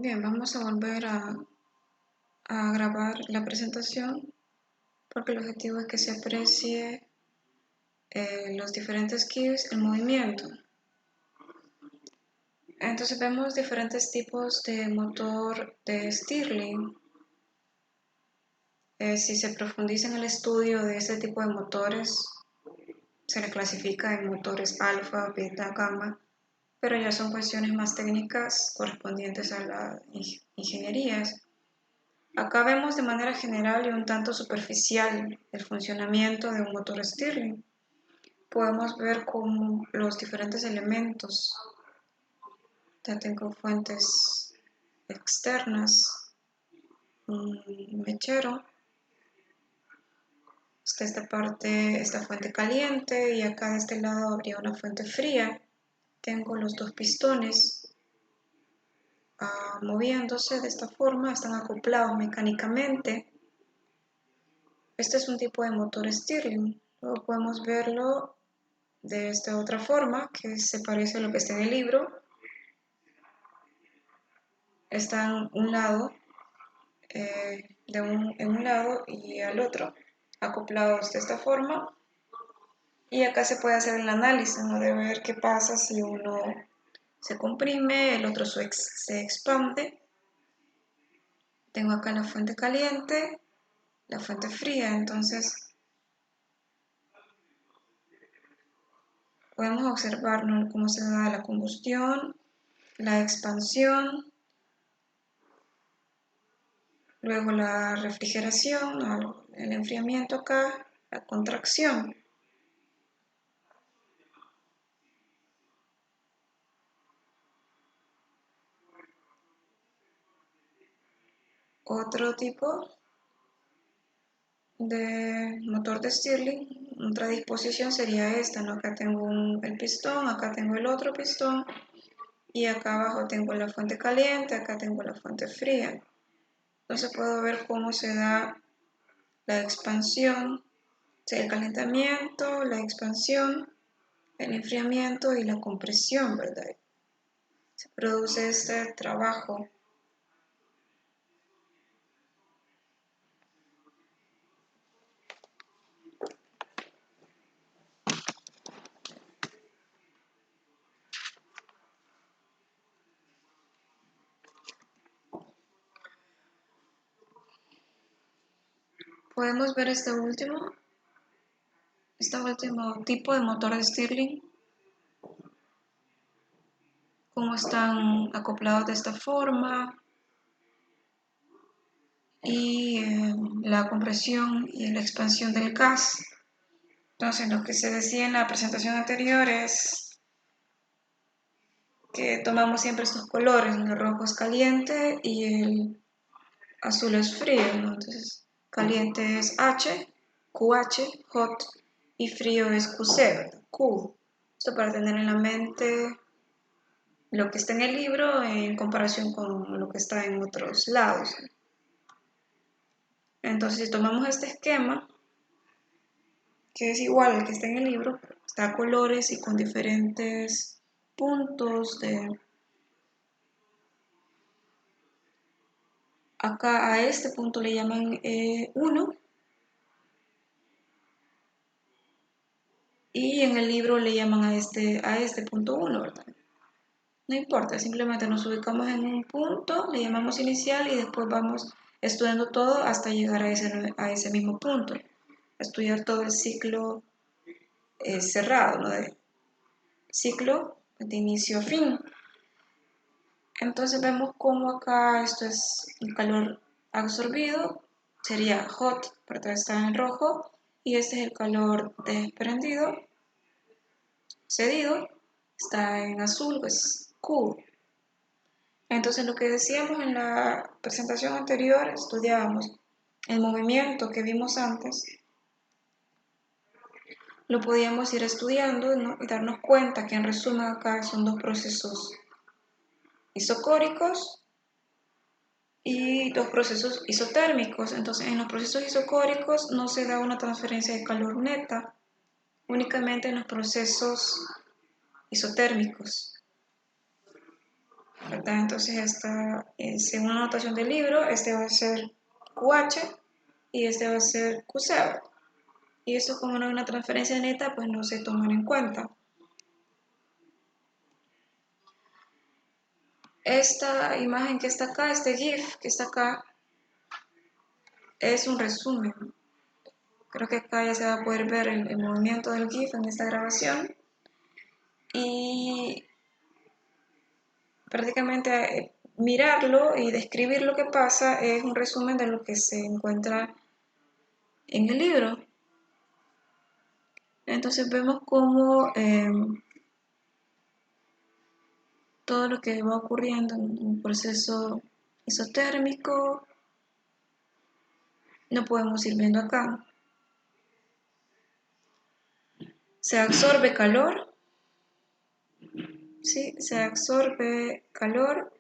Bien, vamos a volver a grabar la presentación porque el objetivo es que se aprecie los diferentes cues, el movimiento. Entonces vemos diferentes tipos de motor de Stirling. Si se profundiza en el estudio de este tipo de motores, se le clasifica en motores alfa, beta, gamma, pero ya son cuestiones más técnicas correspondientes a las ingenierías. Acá vemos de manera general y un tanto superficial el funcionamiento de un motor Stirling. Podemos ver cómo los diferentes elementos, ya tengo fuentes externas, un mechero, está esta parte, esta fuente caliente y acá de este lado habría una fuente fría. Tengo los dos pistones moviéndose de esta forma, están acoplados mecánicamente. Este es un tipo de motor Stirling. Luego podemos verlo de esta otra forma, que se parece a lo que está en el libro. Está en un lado, en un lado y al otro, acoplados de esta forma. Y acá se puede hacer el análisis, ¿no? De ver qué pasa si uno se comprime, el otro se expande. Tengo acá la fuente caliente, la fuente fría, entonces podemos observar, ¿no?, cómo se da la combustión, la expansión, luego la refrigeración, el enfriamiento acá, la contracción. Otro tipo de motor de Stirling, otra disposición sería esta, ¿no? Acá tengo el pistón, acá tengo el otro pistón y acá abajo tengo la fuente caliente, acá tengo la fuente fría. Entonces puedo ver cómo se da la expansión, el calentamiento, la expansión, el enfriamiento y la compresión, ¿verdad? Se produce este trabajo. Podemos ver este último tipo de motor de Stirling, cómo están acoplados de esta forma y la compresión y la expansión del gas. Entonces lo que se decía en la presentación anterior es que tomamos siempre estos colores, el rojo es caliente y el azul es frío, ¿no? Entonces caliente es H, QH, hot, y frío es QC, ¿verdad? Cool. Esto para tener en la mente lo que está en el libro en comparación con lo que está en otros lados. Entonces, si tomamos este esquema, que es igual al que está en el libro, está a colores y con diferentes puntos acá a este punto le llaman 1 y en el libro le llaman a este punto 1, ¿verdad? No importa, simplemente nos ubicamos en un punto, le llamamos inicial y después vamos estudiando todo hasta llegar a ese mismo punto. Estudiar todo el ciclo cerrado, ¿no? De ciclo de inicio a fin. Entonces vemos cómo acá esto es el calor absorbido, sería hot, porque está en rojo, y este es el calor desprendido, cedido, está en azul, pues cool. Entonces lo que decíamos en la presentación anterior, estudiábamos el movimiento que vimos antes, lo podíamos ir estudiando, ¿no?, y darnos cuenta que en resumen acá son dos procesos isocóricos y dos procesos isotérmicos. Entonces en los procesos isocóricos no se da una transferencia de calor neta, únicamente en los procesos isotérmicos. ¿verdad? Entonces esta, según la notación del libro, este va a ser QH y este va a ser QC. Y eso, como no es una transferencia neta, pues no se toman en cuenta. Esta imagen que está acá, este GIF que está acá, es un resumen. Creo que acá ya se va a poder ver el movimiento del GIF en esta grabación. Y prácticamente mirarlo y describir lo que pasa es un resumen de lo que se encuentra en el libro. Entonces vemos cómo todo lo que va ocurriendo en un proceso isotérmico lo podemos ir viendo acá. Se absorbe calor, ¿sí? Se absorbe calor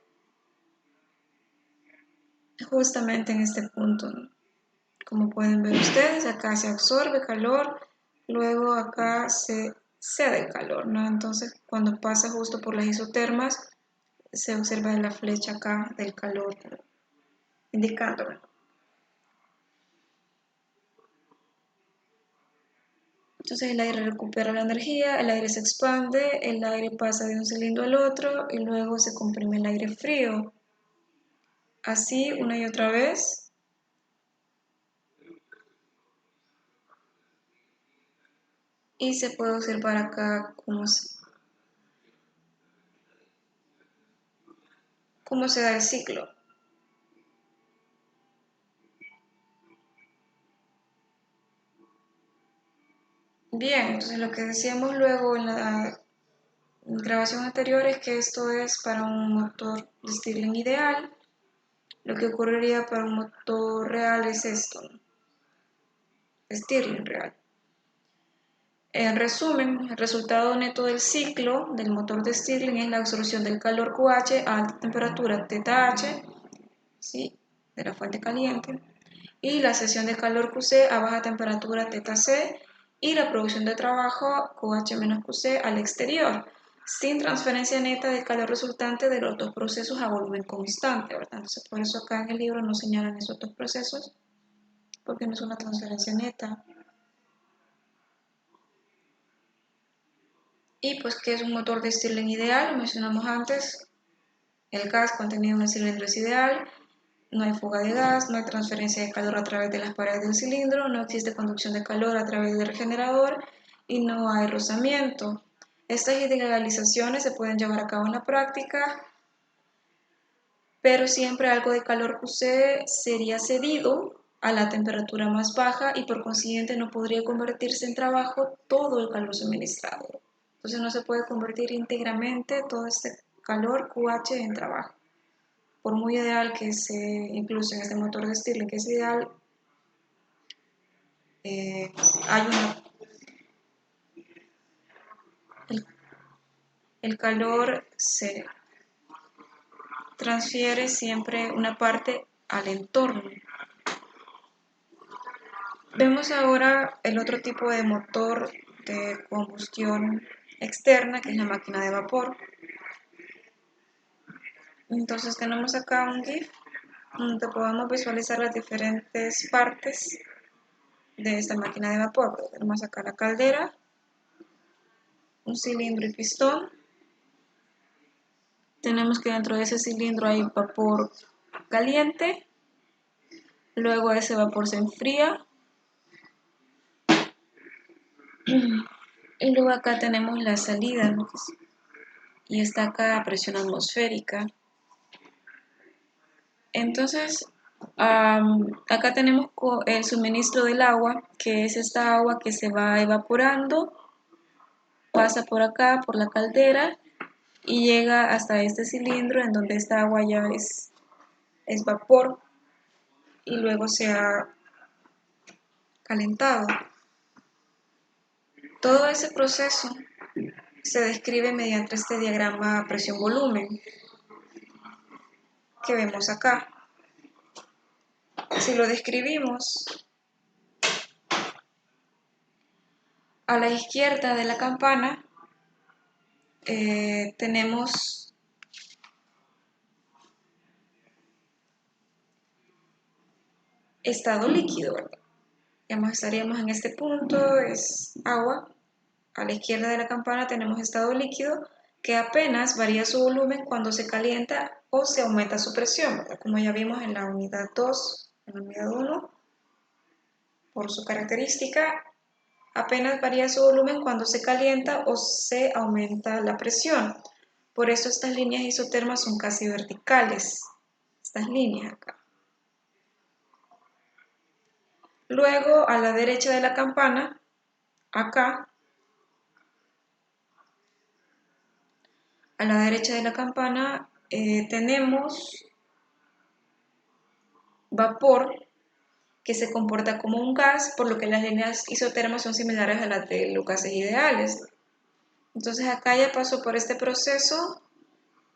justamente en este punto, ¿no? Como pueden ver ustedes, acá se absorbe calor, luego acá se cede el calor, ¿no? Entonces, cuando pasa justo por las isotermas, se observa la flecha acá del calor, indicándolo. Entonces el aire recupera la energía, el aire se expande, el aire pasa de un cilindro al otro y luego se comprime el aire frío. Así una y otra vez. Y se puede observar acá cómo se da el ciclo. Bien, entonces lo que decíamos luego en la grabación anterior es que esto es para un motor de Stirling ideal. Lo que ocurriría para un motor real es esto, ¿no? Stirling real. En resumen, el resultado neto del ciclo del motor de Stirling es la absorción del calor QH a alta temperatura θH, ¿sí?, de la fuente caliente, y la cesión de calor QC a baja temperatura θC y la producción de trabajo QH-QC al exterior, sin transferencia neta de calor resultante de los dos procesos a volumen constante, ¿verdad? Entonces, por eso acá en el libro no señalan esos dos procesos, porque no es una transferencia neta. Y pues, ¿qué es un motor de Stirling ideal? Lo mencionamos antes. El gas contenido en el cilindro es ideal, no hay fuga de gas, no hay transferencia de calor a través de las paredes del cilindro, no existe conducción de calor a través del regenerador y no hay rozamiento. Estas idealizaciones se pueden llevar a cabo en la práctica, pero siempre algo de calor QC sería cedido a la temperatura más baja y por consiguiente no podría convertirse en trabajo todo el calor suministrado. Entonces no se puede convertir íntegramente todo este calor QH en trabajo. Por muy ideal que se, incluso en este motor de Stirling, que es ideal, hay el, el calor se transfiere siempre una parte al entorno. Vemos ahora el otro tipo de motor de combustión externa, que es la máquina de vapor. Entonces tenemos acá un GIF donde podemos visualizar las diferentes partes de esta máquina de vapor. Tenemos acá la caldera, un cilindro y pistón. Tenemos que dentro de ese cilindro hay vapor caliente, luego ese vapor se enfría y luego acá tenemos la salida, ¿no?, y está acá a presión atmosférica. Entonces, acá tenemos el suministro del agua, que es esta agua que se va evaporando, pasa por acá, por la caldera, y llega hasta este cilindro en donde esta agua ya es vapor y luego se ha calentado. Todo ese proceso se describe mediante este diagrama presión-volumen que vemos acá. Si lo describimos, a la izquierda de la campana tenemos estado líquido, ¿verdad? Estaríamos en este punto, es agua. A la izquierda de la campana tenemos estado líquido, que apenas varía su volumen cuando se calienta o se aumenta su presión, ¿verdad? Como ya vimos en la unidad 2, en la unidad 1, por su característica, apenas varía su volumen cuando se calienta o se aumenta la presión. Por eso estas líneas isotermas son casi verticales, estas líneas acá. Luego, a la derecha de la campana, acá, a la derecha de la campana tenemos vapor que se comporta como un gas, por lo que las líneas isotermas son similares a las de los gases ideales. Entonces acá ya pasó por este proceso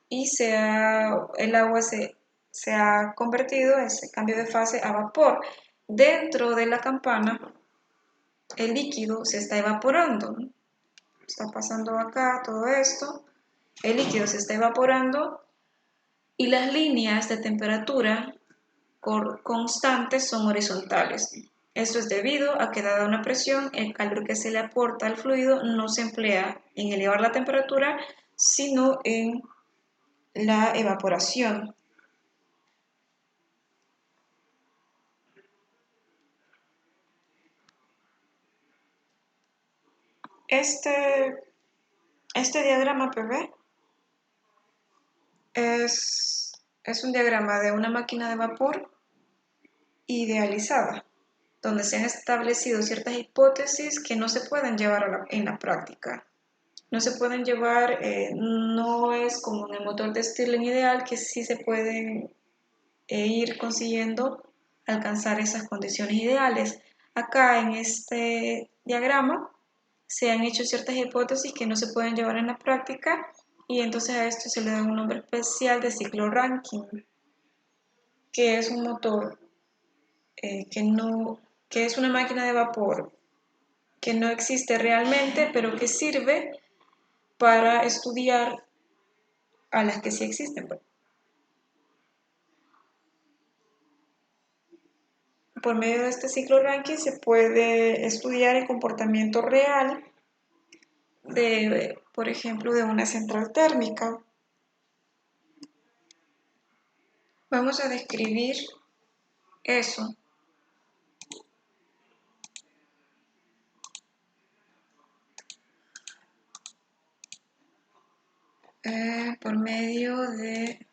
y el agua se ha convertido, ese cambio de fase, a vapor. Dentro de la campana, el líquido se está evaporando, ¿no? Está pasando acá todo esto, el líquido se está evaporando y las líneas de temperatura constantes son horizontales. Esto es debido a que, dada una presión, el calor que se le aporta al fluido no se emplea en elevar la temperatura, sino en la evaporación. Este diagrama PV es un diagrama de una máquina de vapor idealizada, donde se han establecido ciertas hipótesis que no se pueden llevar en la práctica. No se pueden llevar, no es como en el motor de Stirling ideal, que sí se pueden ir consiguiendo alcanzar esas condiciones ideales. Acá en este diagrama se han hecho ciertas hipótesis que no se pueden llevar en la práctica y entonces a esto se le da un nombre especial de ciclo Rankine, que es un motor que es una máquina de vapor que no existe realmente, pero que sirve para estudiar a las que sí existen. Por medio de este ciclo Rankine se puede estudiar el comportamiento real de, por ejemplo, de una central térmica. Vamos a describir eso. Por medio de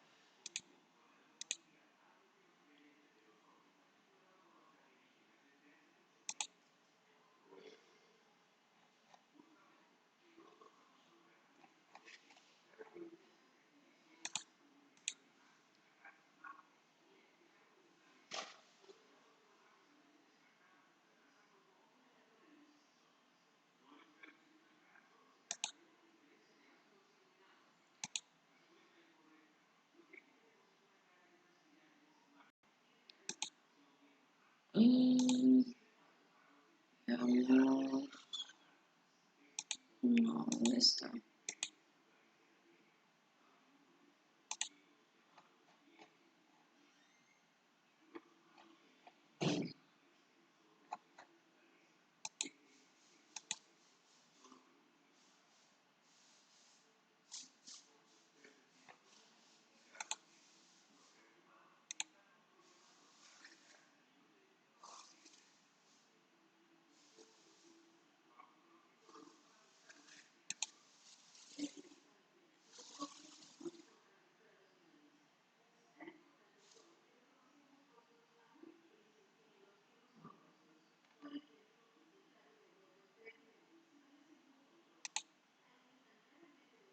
no, ¿dónde está?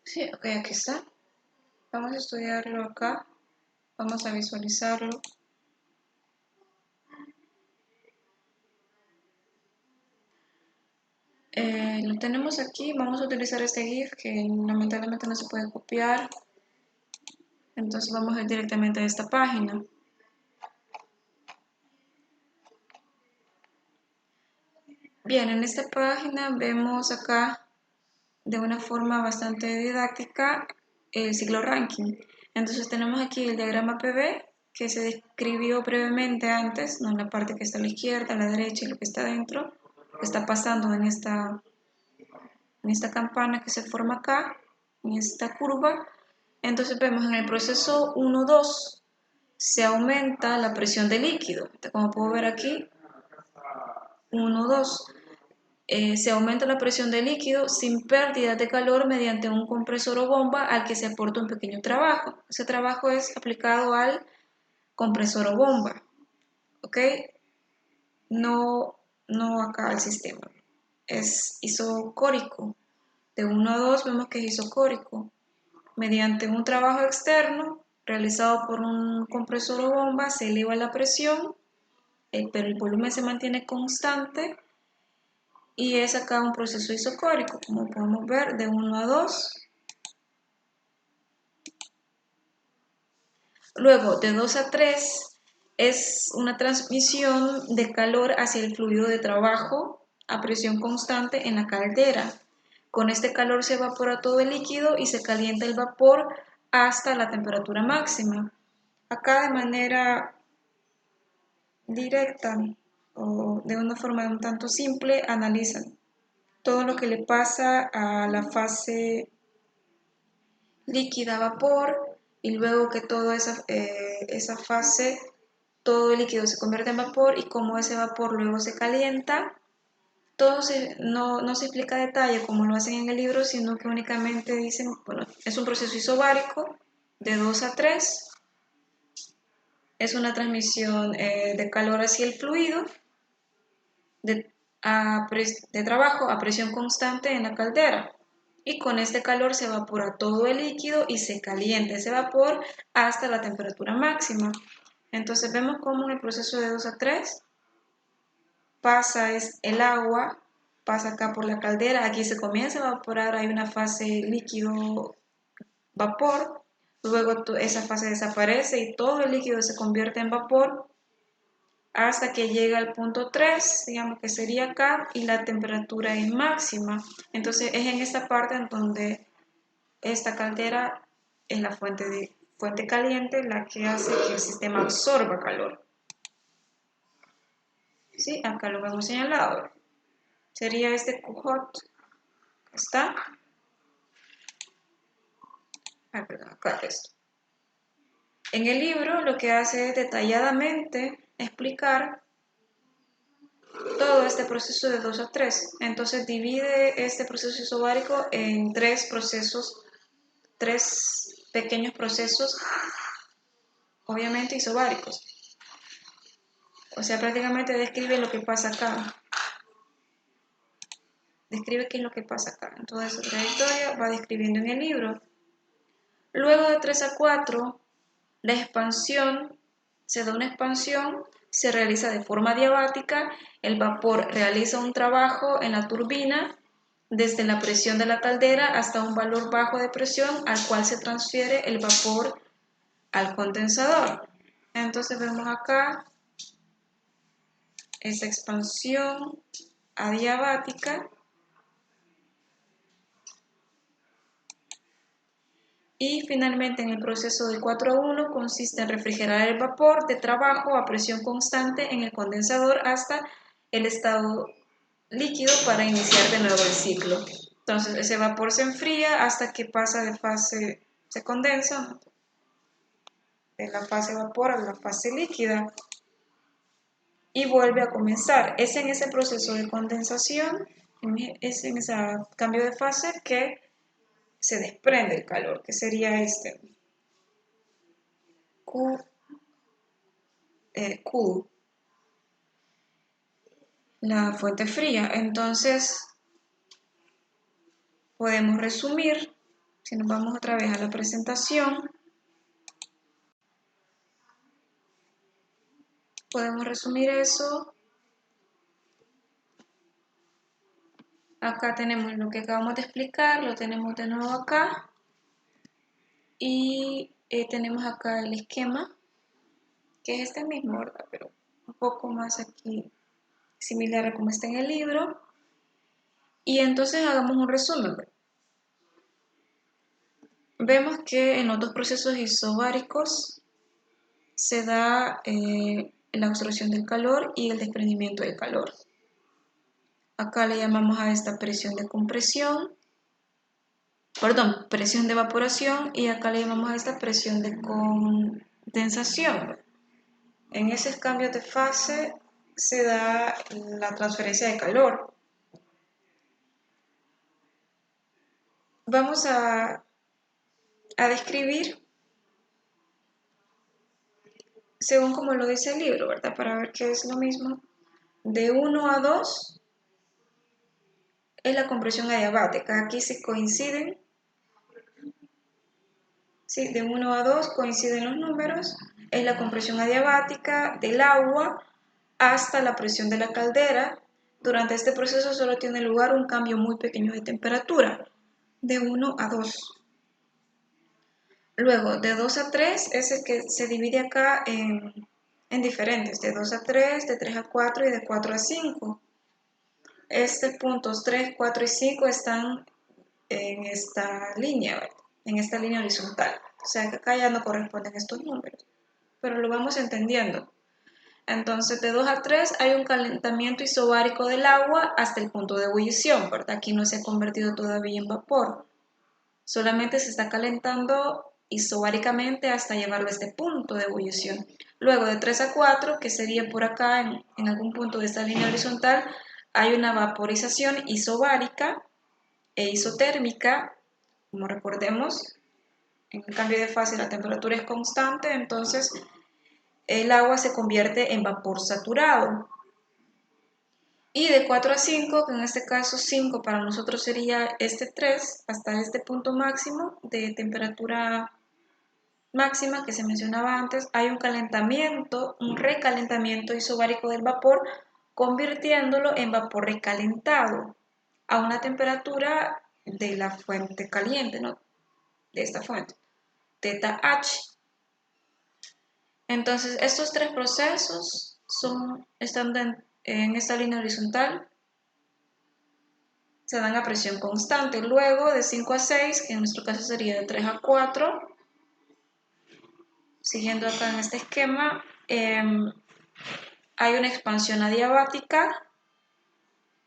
Sí, ok, aquí está. Vamos a estudiarlo acá. Vamos a visualizarlo. Lo tenemos aquí. Vamos a utilizar este GIF que lamentablemente no se puede copiar. Entonces vamos a ir directamente a esta página. Bien, en esta página vemos acá de una forma bastante didáctica el ciclo Rankine. Entonces tenemos aquí el diagrama PV, que se describió brevemente antes, no la parte que está a la izquierda, a la derecha y lo que está dentro, que está pasando en esta campana que se forma acá, en esta curva. Entonces vemos en el proceso 1-2 se aumenta la presión del líquido. Como puedo ver aquí, 1-2. Se aumenta la presión del líquido sin pérdida de calor mediante un compresor o bomba al que se aporta un pequeño trabajo. Ese trabajo es aplicado al compresor o bomba, ¿ok? No acá al sistema. Es isocórico. De 1 a 2 vemos que es isocórico. Mediante un trabajo externo realizado por un compresor o bomba se eleva la presión, pero el volumen se mantiene constante y es acá un proceso isocórico, como podemos ver, de 1 a 2. Luego, de 2 a 3 es una transmisión de calor hacia el fluido de trabajo a presión constante en la caldera. Con este calor se evapora todo el líquido y se calienta el vapor hasta la temperatura máxima. Acá de manera directa o de una forma un tanto simple analizan todo lo que le pasa a la fase líquida vapor y luego que toda esa fase, todo el líquido se convierte en vapor y como ese vapor luego se calienta. Todo no se explica a detalle como lo hacen en el libro, sino que únicamente dicen, bueno, es un proceso isobárico de 2 a 3, es una transmisión de calor hacia el fluido, de, de trabajo a presión constante en la caldera. Y con este calor se evapora todo el líquido y se calienta ese vapor hasta la temperatura máxima. Entonces vemos cómo en el proceso de 2 a 3 pasa el agua, pasa acá por la caldera, aquí se comienza a evaporar, hay una fase líquido-vapor, luego esa fase desaparece y todo el líquido se convierte en vapor hasta que llega al punto 3, digamos que sería acá, y la temperatura es máxima. Entonces es en esta parte en donde esta caldera es la fuente caliente la que hace que el sistema absorba calor. ¿Sí? Acá lo vemos señalado. Sería este Q-hot. ¿Está? Perdón, acá esto. En el libro lo que hace es detalladamente explicar todo este proceso de 2 a 3. Entonces divide este proceso isobárico en tres pequeños procesos, obviamente isobáricos. O sea, prácticamente describe lo que pasa acá. Describe qué es lo que pasa acá. En toda esa trayectoria va describiendo en el libro. Luego de 3 a 4, la expansión, se da una expansión, se realiza de forma diabática, el vapor realiza un trabajo en la turbina desde la presión de la caldera hasta un valor bajo de presión al cual se transfiere el vapor al condensador. Entonces vemos acá esa expansión adiabática y finalmente en el proceso de 4 a 1 consiste en refrigerar el vapor de trabajo a presión constante en el condensador hasta el estado líquido para iniciar de nuevo el ciclo. Entonces ese vapor se enfría hasta que pasa de fase, se condensa de la fase vapor a la fase líquida y vuelve a comenzar. Es en ese proceso de condensación, es en ese cambio de fase que se desprende el calor, que sería este Q, la fuente fría. Entonces podemos resumir, si nos vamos otra vez a la presentación, podemos resumir eso. Acá tenemos lo que acabamos de explicar, lo tenemos de nuevo acá y tenemos acá el esquema, que es este mismo, ¿verdad? Pero un poco más aquí similar a como está en el libro. Y entonces hagamos un resumen. Vemos que en los dos procesos isobáricos se da la absorción del calor y el desprendimiento del calor. Acá le llamamos a esta presión de compresión, perdón, presión de evaporación, y acá le llamamos a esta presión de condensación. En esos cambios de fase se da la transferencia de calor. Vamos a describir según como lo dice el libro, ¿verdad? Para ver qué es lo mismo. De 1 a 2 es la compresión adiabática. Aquí sí coinciden. Sí, de 1 a 2 coinciden los números. Es la compresión adiabática del agua hasta la presión de la caldera. Durante este proceso solo tiene lugar un cambio muy pequeño de temperatura, de 1 a 2. Luego, de 2 a 3 es el que se divide acá en diferentes, de 2 a 3, de 3 a 4 y de 4 a 5. Estos puntos 3, 4 y 5 están en esta línea, ¿verdad? En esta línea horizontal. O sea que acá ya no corresponden estos números, pero lo vamos entendiendo. Entonces, de 2 a 3 hay un calentamiento isobárico del agua hasta el punto de ebullición, ¿verdad? Aquí no se ha convertido todavía en vapor. Solamente se está calentando isobáricamente hasta llevarlo a este punto de ebullición. Luego de 3 a 4, que sería por acá en algún punto de esta línea horizontal, hay una vaporización isobárica e isotérmica. Como recordemos, en el cambio de fase la temperatura es constante, entonces el agua se convierte en vapor saturado. Y de 4 a 5, que en este caso 5 para nosotros sería este 3, hasta este punto máximo de temperatura máxima que se mencionaba antes, hay un calentamiento, un recalentamiento isobárico del vapor, convirtiéndolo en vapor recalentado a una temperatura de la fuente caliente, ¿no? De esta fuente, θH. Entonces, estos tres procesos están en esta línea horizontal, se dan a presión constante. Luego, de 5 a 6, que en nuestro caso sería de 3 a 4, siguiendo acá en este esquema, hay una expansión adiabática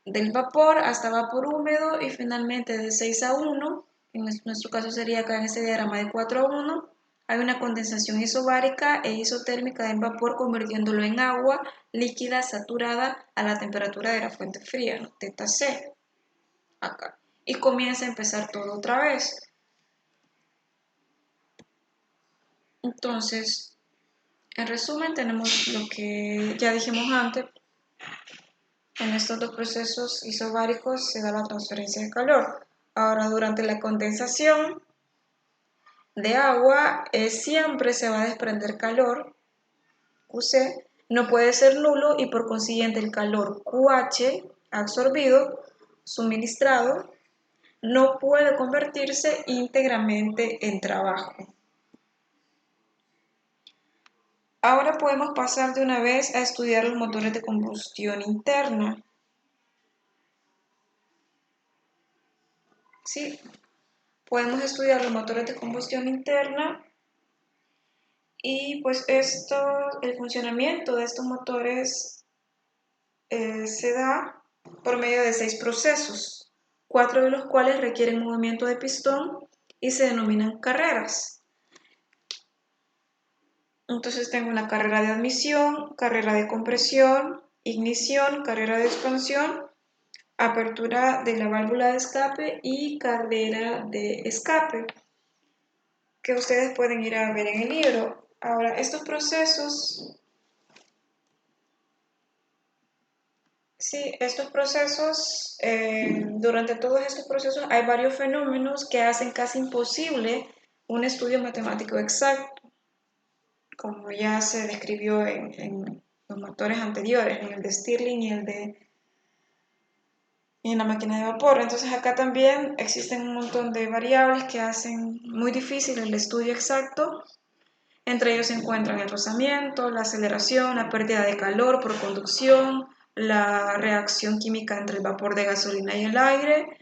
del vapor hasta vapor húmedo, y finalmente de 6 a 1, en nuestro caso sería acá en este diagrama de 4 a 1, hay una condensación isobárica e isotérmica del vapor, convirtiéndolo en agua líquida saturada a la temperatura de la fuente fría, ¿no? θC, acá. Y comienza a empezar todo otra vez. Entonces, en resumen, tenemos lo que ya dijimos antes. En estos dos procesos isobáricos se da la transferencia de calor. Ahora, durante la condensación de agua, siempre se va a desprender calor, QC, no puede ser nulo, y por consiguiente el calor QH absorbido, suministrado, no puede convertirse íntegramente en trabajo. Ahora podemos pasar de una vez a estudiar los motores de combustión interna. Sí, podemos estudiar los motores de combustión interna, y pues el funcionamiento de estos motores se da por medio de 6 procesos, 4 de los cuales requieren movimiento de pistón y se denominan carreras. Entonces tengo una carrera de admisión, carrera de compresión, ignición, carrera de expansión, apertura de la válvula de escape y carrera de escape, que ustedes pueden ir a ver en el libro. Ahora, estos procesos, durante todos estos procesos hay varios fenómenos que hacen casi imposible un estudio matemático exacto, como ya se describió en los motores anteriores, en el de Stirling y en la máquina de vapor. Entonces acá también existen un montón de variables que hacen muy difícil el estudio exacto. Entre ellos se encuentran el rozamiento, la aceleración, la pérdida de calor por conducción, la reacción química entre el vapor de gasolina y el aire.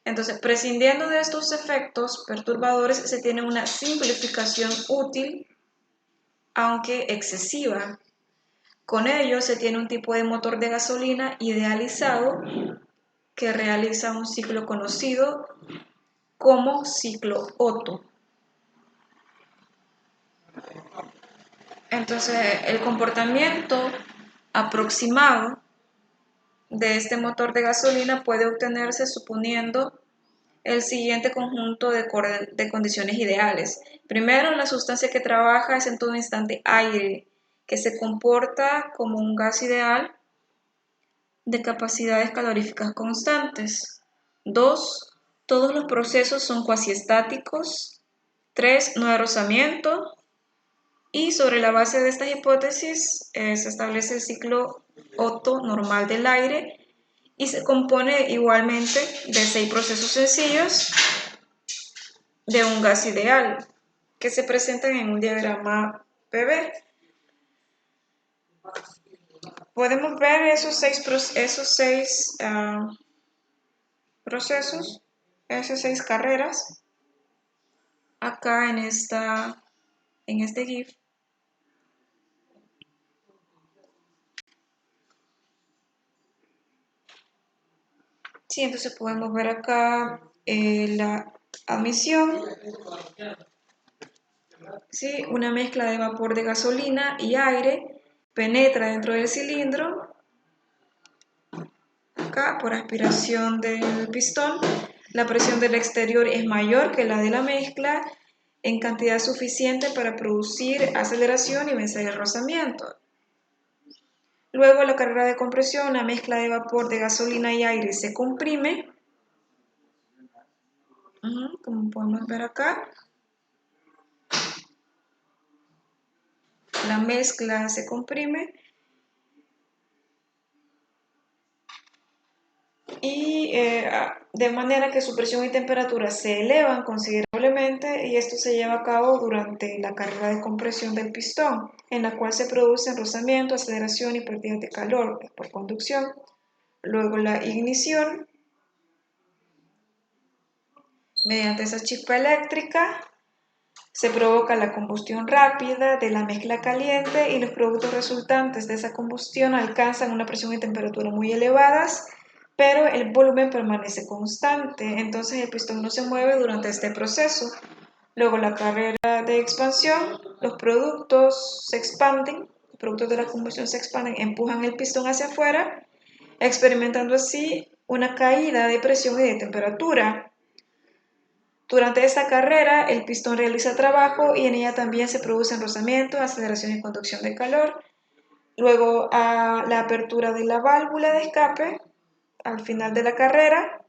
Entonces, prescindiendo de estos efectos perturbadores, se tiene una simplificación útil aunque excesiva. Con ello se tiene un tipo de motor de gasolina idealizado que realiza un ciclo conocido como ciclo Otto. Entonces, el comportamiento aproximado de este motor de gasolina puede obtenerse suponiendo el siguiente conjunto de condiciones ideales. Primero, la sustancia que trabaja es en todo instante aire, que se comporta como un gas ideal de capacidades caloríficas constantes. 2. Todos los procesos son cuasiestáticos. 3. No hay rozamiento. Y sobre la base de estas hipótesis se establece el ciclo Otto normal del aire y se compone igualmente de 6 procesos sencillos de un gas ideal que se presentan en un diagrama PV. Podemos ver esos seis procesos, esas 6 carreras acá en este GIF. Sí, entonces podemos ver acá la admisión, ¿sí? Una mezcla de vapor de gasolina y aire penetra dentro del cilindro, acá por aspiración del pistón. La presión del exterior es mayor que la de la mezcla en cantidad suficiente para producir aceleración y vencer el rozamiento. Luego la carrera de compresión, la mezcla de vapor de gasolina y aire se comprime, como podemos ver acá. La mezcla se comprime y de manera que su presión y temperatura se elevan considerablemente y esto se lleva a cabo durante la carrera de compresión del pistón, en la cual se producen rozamiento, aceleración y pérdida de calor por conducción. Luego la ignición, mediante esa chispa eléctrica, se provoca la combustión rápida de la mezcla caliente y los productos resultantes de esa combustión alcanzan una presión y temperatura muy elevadas, pero el volumen permanece constante, entonces el pistón no se mueve durante este proceso. Luego la carrera de expansión, los productos se expanden, los productos de la combustión se expanden, empujan el pistón hacia afuera, experimentando así una caída de presión y de temperatura. Durante esta carrera, el pistón realiza trabajo y en ella también se producen rozamientos, aceleración y conducción de calor. Luego, a la apertura de la válvula de escape, al final de la carrera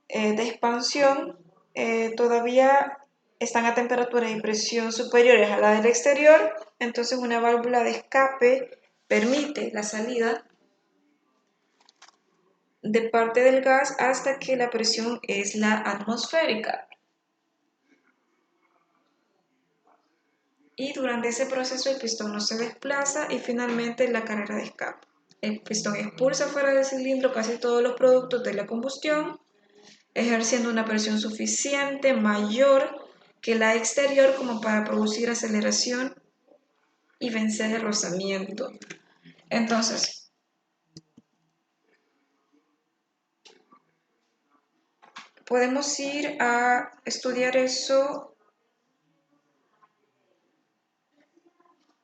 de expansión, todavía están a temperatura y presión superiores a la del exterior, entonces una válvula de escape permite la salida de parte del gas hasta que la presión es la atmosférica. Y durante ese proceso el pistón no se desplaza y finalmente la carrera de escape. El pistón expulsa fuera del cilindro casi todos los productos de la combustión, ejerciendo una presión suficiente, mayor que la exterior como para producir aceleración y vencer el rozamiento. Entonces, podemos ir a estudiar eso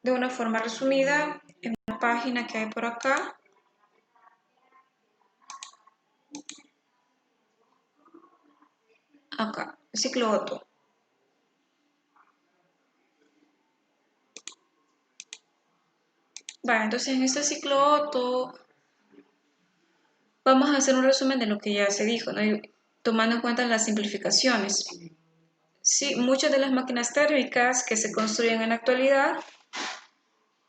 de una forma resumida en una página que hay por acá. Acá, ciclo Otto. Vale, entonces en este ciclo Otto vamos a hacer un resumen de lo que ya se dijo, ¿no? Tomando en cuenta las simplificaciones. Sí, muchas de las máquinas térmicas que se construyen en la actualidad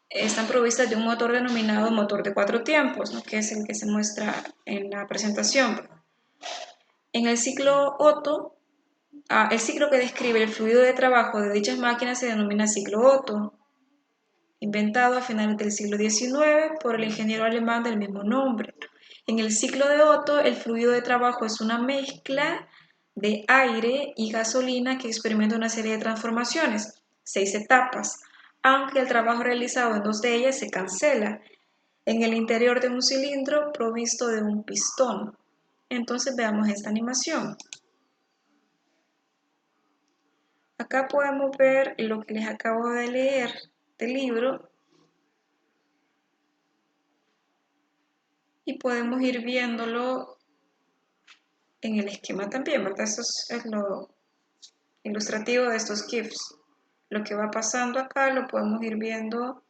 están provistas de un motor denominado motor de 4 tiempos, ¿no? Que es el que se muestra en la presentación. En el ciclo Otto, el ciclo que describe el fluido de trabajo de dichas máquinas se denomina ciclo Otto, inventado a finales del siglo XIX por el ingeniero alemán del mismo nombre. En el ciclo de Otto, el fluido de trabajo es una mezcla de aire y gasolina que experimenta una serie de transformaciones. 6 etapas, aunque el trabajo realizado en 2 de ellas se cancela en el interior de un cilindro provisto de un pistón. Entonces veamos esta animación. Acá podemos ver lo que les acabo de leer del libro y podemos ir viéndolo en el esquema también, ¿verdad? Eso es lo ilustrativo de estos GIFs. Lo que va pasando acá lo podemos ir viendo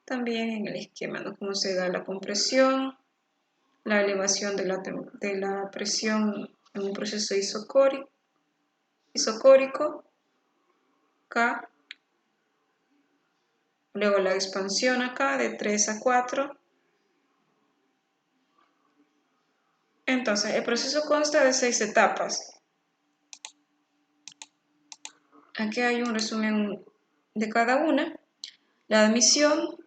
también en el esquema, ¿no? Cómo se da la compresión, la elevación de la presión en un proceso isocórico, acá, luego la expansión acá de 3 a 4. Entonces, el proceso consta de 6 etapas. Aquí hay un resumen de cada una, la admisión,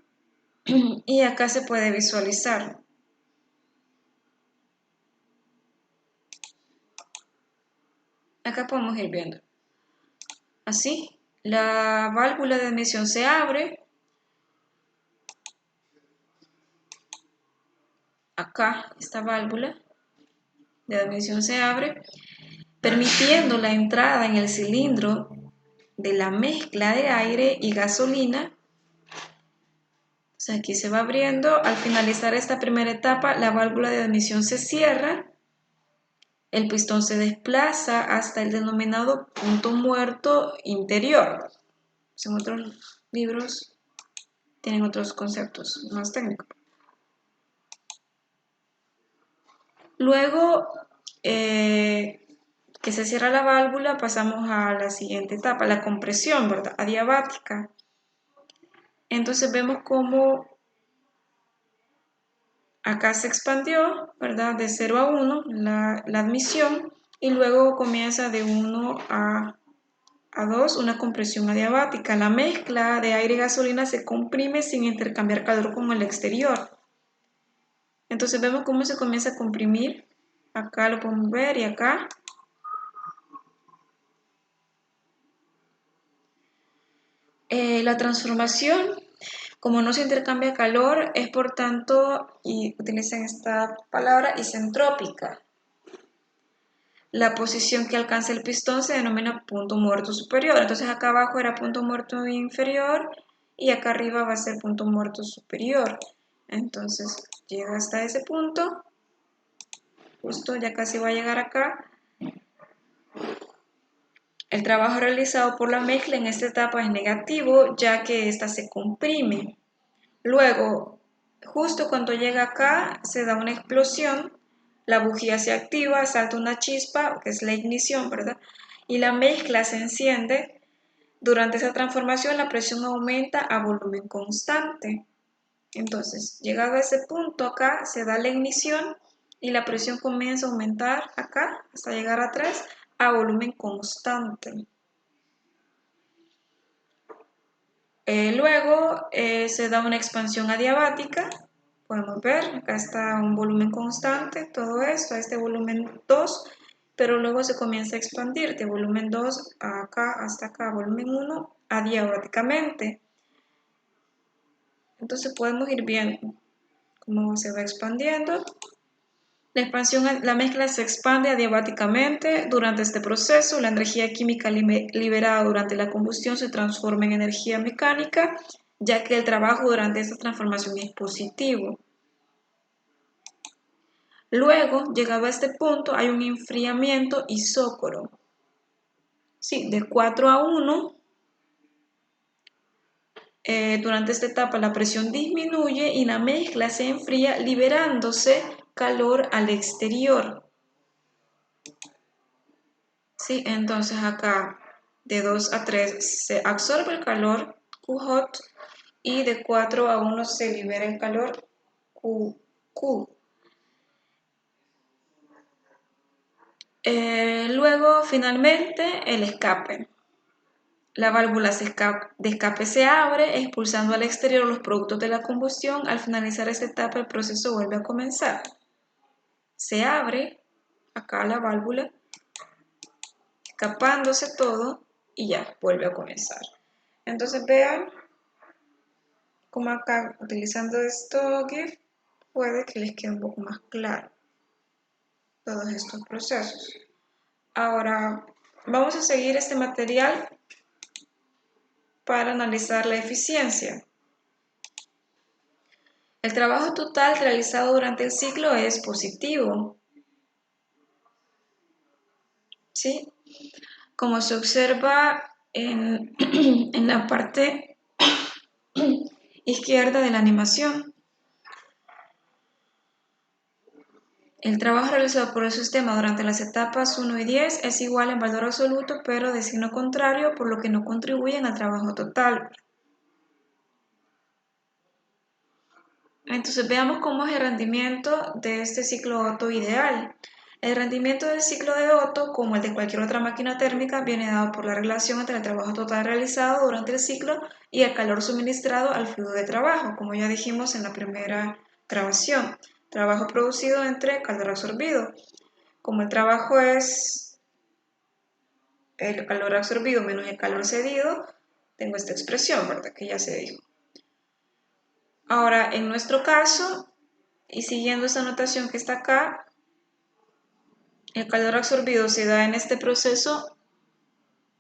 y acá se puede visualizar. Acá podemos ir viendo. Así, la válvula de admisión se abre. Acá, esta válvula de admisión se abre, permitiendo la entrada en el cilindro de la mezcla de aire y gasolina. O sea, aquí se va abriendo. Al finalizar esta primera etapa, la válvula de admisión se cierra. El pistón se desplaza hasta el denominado punto muerto interior. En otros libros tienen otros conceptos más técnicos. Luego que se cierra la válvula, pasamos a la siguiente etapa, la compresión, ¿verdad? Adiabática. Entonces vemos cómo acá se expandió, ¿verdad? De 0 a 1 la admisión, y luego comienza de 1 a 2 una compresión adiabática. La mezcla de aire y gasolina se comprime sin intercambiar calor con el exterior. Entonces vemos cómo se comienza a comprimir. Acá lo podemos ver y acá. La transformación, como no se intercambia calor, es por tanto, y utilizan esta palabra, isentrópica. La posición que alcanza el pistón se denomina punto muerto superior. Entonces acá abajo era punto muerto inferior y acá arriba va a ser punto muerto superior. Entonces llega hasta ese punto, justo ya casi va a llegar acá. El trabajo realizado por la mezcla en esta etapa es negativo, ya que ésta se comprime. Luego, justo cuando llega acá, se da una explosión, la bujía se activa, salta una chispa, que es la ignición, ¿verdad? Y la mezcla se enciende. Durante esa transformación, la presión aumenta a volumen constante. Entonces, llegado a ese punto acá, se da la ignición y la presión comienza a aumentar acá, hasta llegar a 3, a volumen constante. Luego se da una expansión adiabática. Podemos ver, acá está un volumen constante, todo esto, a este volumen 2, pero luego se comienza a expandir de volumen 2 acá hasta acá, volumen 1, adiabáticamente. Entonces podemos ir viendo cómo se va expandiendo. La mezcla se expande adiabáticamente. Durante este proceso, la energía química liberada durante la combustión se transforma en energía mecánica, ya que el trabajo durante esta transformación es positivo. Luego, llegado a este punto, hay un enfriamiento isócoro. Sí, de 4 a 1. Durante esta etapa la presión disminuye y la mezcla se enfría, liberándose calor al exterior. Sí, entonces acá de 2 a 3 se absorbe el calor QHOT y de 4 a 1 se libera el calor QQ. Luego, finalmente, el escape. La válvula de escape se abre, expulsando al exterior los productos de la combustión. Al finalizar esta etapa, el proceso vuelve a comenzar. Se abre acá la válvula, escapándose todo y ya vuelve a comenzar. Entonces vean cómo acá, utilizando esto GIF, puede que les quede un poco más claro todos estos procesos. Ahora, vamos a seguir este material para analizar la eficiencia. El trabajo total realizado durante el ciclo es positivo, ¿sí? Como se observa en, en la parte izquierda de la animación. El trabajo realizado por el sistema durante las etapas 1 y 10 es igual en valor absoluto, pero de signo contrario, por lo que no contribuyen al trabajo total. Entonces veamos cómo es el rendimiento de este ciclo Otto ideal. El rendimiento del ciclo de Otto, como el de cualquier otra máquina térmica, viene dado por la relación entre el trabajo total realizado durante el ciclo y el calor suministrado al fluido de trabajo, como ya dijimos en la primera grabación. Trabajo producido entre calor absorbido. Como el trabajo es el calor absorbido menos el calor cedido, tengo esta expresión, ¿verdad? Que ya se dijo. Ahora, en nuestro caso, y siguiendo esta notación que está acá, el calor absorbido se da en este proceso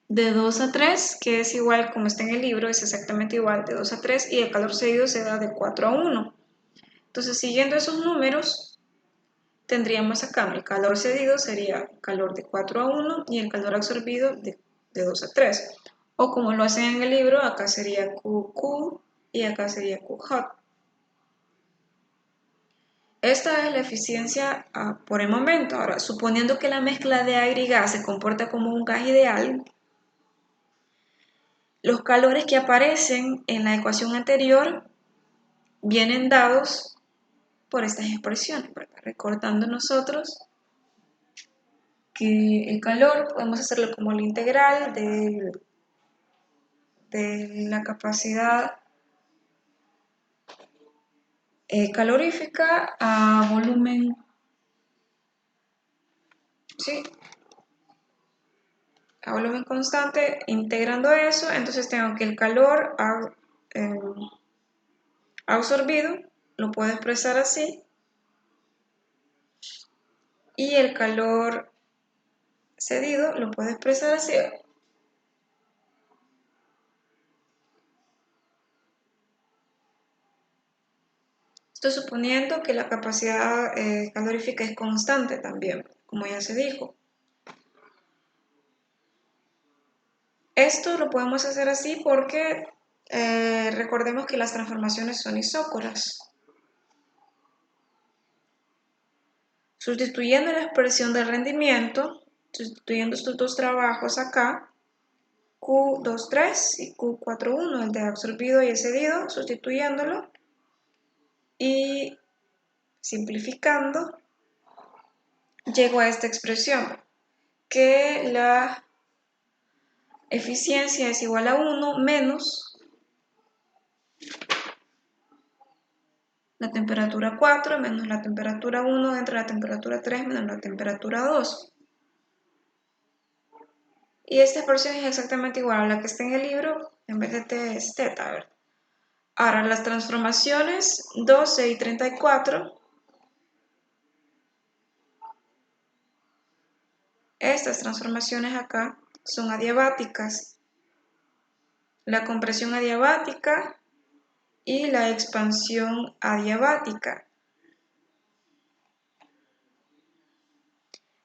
de 2 a 3, que es igual, como está en el libro, es exactamente igual de 2 a 3, y el calor cedido se da de 4 a 1. Entonces, siguiendo esos números, tendríamos acá, el calor cedido sería calor de 4 a 1 y el calor absorbido de 2 a 3. O como lo hacen en el libro, acá sería QQ y acá sería QHOT. Esta es la eficiencia por el momento. Ahora, suponiendo que la mezcla de aire y gas se comporta como un gas ideal, los calores que aparecen en la ecuación anterior vienen dados por estas expresiones, ¿verdad? Recordando nosotros que el calor podemos hacerlo como la integral de la capacidad calorífica a volumen, ¿sí? A volumen constante, integrando eso, entonces tengo que el calor absorbido, lo puedo expresar así, y el calor cedido lo puedo expresar así. Estoy suponiendo que la capacidad calorífica es constante también, como ya se dijo. Esto lo podemos hacer así porque recordemos que las transformaciones son isócoras. Sustituyendo la expresión del rendimiento, sustituyendo estos dos trabajos acá, Q23 y Q41, el de absorbido y el cedido, sustituyéndolo y simplificando, llego a esta expresión, que la eficiencia es igual a 1 menos la temperatura 4 menos la temperatura 1 entre la temperatura 3 menos la temperatura 2. Y esta expresión es exactamente igual a la que está en el libro, en vez de T es teta, ¿verdad? Ahora, las transformaciones 12 y 34, estas transformaciones acá son adiabáticas. La compresión adiabática y la expansión adiabática.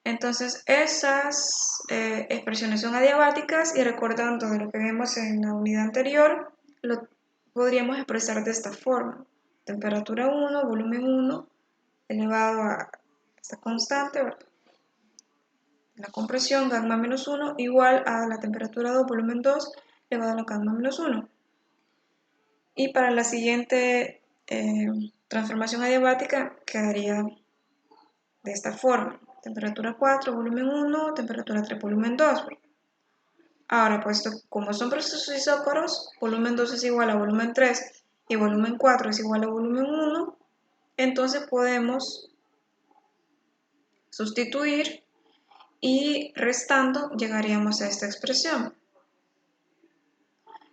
Entonces, esas expresiones son adiabáticas y recordando de lo que vimos en la unidad anterior, lo podríamos expresar de esta forma. Temperatura 1, volumen 1, elevado a esta constante, ¿verdad? La compresión gamma menos 1 igual a la temperatura 2, volumen 2, elevado a la gamma menos 1. Y para la siguiente transformación adiabática quedaría de esta forma. Temperatura 4, volumen 1, temperatura 3, volumen 2. Ahora, puesto como son procesos isócoros, volumen 2 es igual a volumen 3 y volumen 4 es igual a volumen 1, entonces podemos sustituir y restando llegaríamos a esta expresión.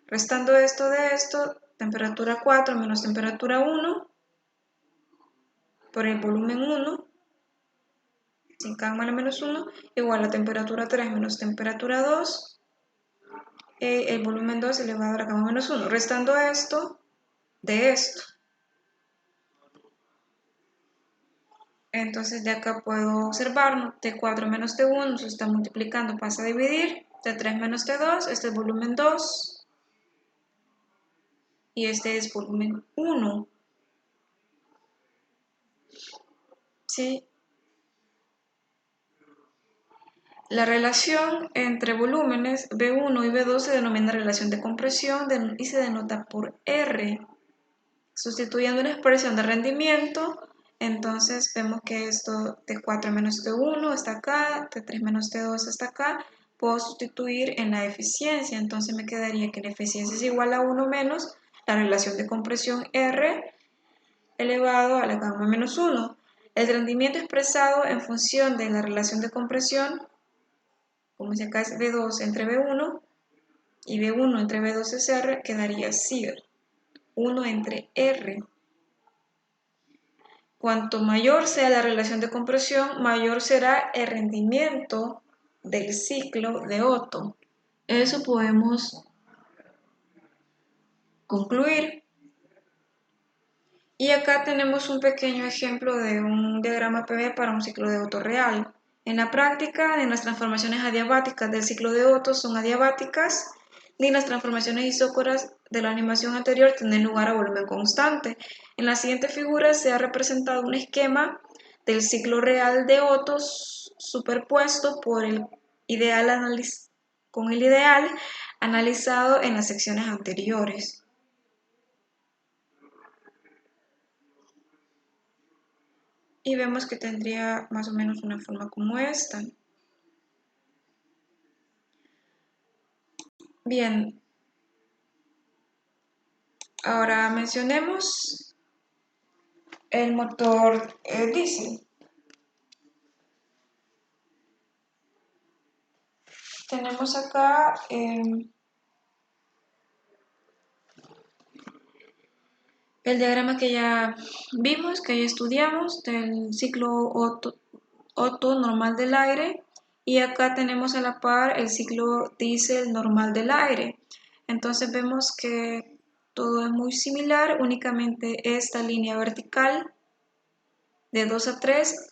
Restando esto de esto, temperatura 4 menos temperatura 1 por el volumen 1, sin K más menos 1, igual a temperatura 3 menos temperatura 2, el volumen 2 elevado a la K más menos 1. Restando esto de esto. Entonces de acá puedo observar, T4 menos T1 se está multiplicando, pasa a dividir, T3 menos T2, este es volumen 2 y este es volumen 1. ¿Sí? La relación entre volúmenes V1 y V2 se denomina relación de compresión y se denota por R. Sustituyendo una expresión de rendimiento, entonces vemos que esto T4 menos T1 está acá, T3 menos T2 está acá. Puedo sustituir en la eficiencia, entonces me quedaría que la eficiencia es igual a 1 menos la relación de compresión R elevado a la gamma menos 1. El rendimiento expresado en función de la relación de compresión, como dice acá es V2 entre V1 y V1 entre V2 es R, quedaría así, 1 entre R. Cuanto mayor sea la relación de compresión, mayor será el rendimiento del ciclo de Otto. Eso podemos concluir. Y acá tenemos un pequeño ejemplo de un diagrama PV para un ciclo de Otto real. En la práctica, ni las transformaciones adiabáticas del ciclo de Otto son adiabáticas, ni las transformaciones isócoras de la animación anterior tienen lugar a volumen constante. En la siguiente figura se ha representado un esquema del ciclo real de Otto superpuesto por el ideal con el ideal analizado en las secciones anteriores. Y vemos que tendría más o menos una forma como esta. Bien, ahora mencionemos el motor diésel. Tenemos acá el diagrama que ya vimos, que ya estudiamos, del ciclo Otto normal del aire, y acá tenemos a la par el ciclo diésel normal del aire. Entonces vemos que todo es muy similar, únicamente esta línea vertical de 2 a 3,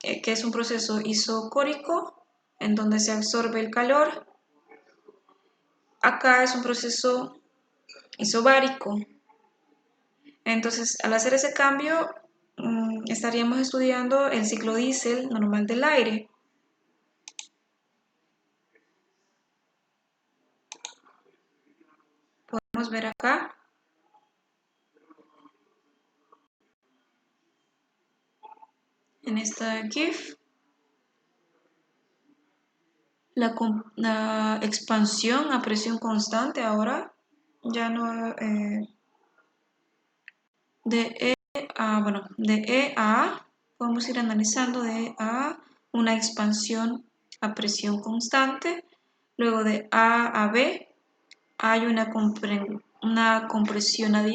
que es un proceso isocórico, en donde se absorbe el calor. Acá es un proceso isobárico. Entonces, al hacer ese cambio, estaríamos estudiando el ciclo diésel normal del aire. Podemos ver acá en esta GIF la expansión a presión constante ahora, ya no de E a A, podemos ir analizando de E a A, una expansión a presión constante, luego de A a B hay una compresión adicional